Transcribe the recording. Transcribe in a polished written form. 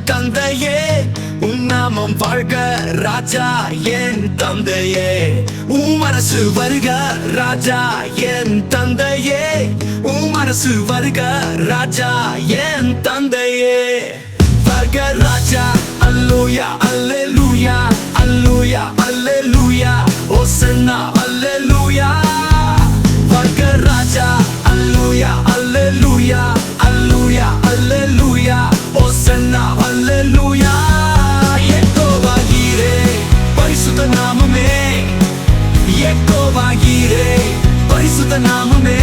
தந்தையே உன் நாமம் வாழ்க ராஜா என் தந்தையே உன் மனசு வருக ராஜா என் தந்தையே உன் மனசு வருக ராஜா என் தந்தையே வருக ராஜா அல்லேலூயா அல்லேலூயா அல்லேலூயா அல்லேலூயா ஓசன்னா அல்லேலூயா வருக ராஜா அல்லேலூயா அல்லேலூயா அல்லேலூயா அல்லேலூயா ஓசன்னா அல்லேலூயா யெகோவா ஈரே பரிசுத்த நாமமே யெகோவா ஈரே பரிசுத்த நாமமே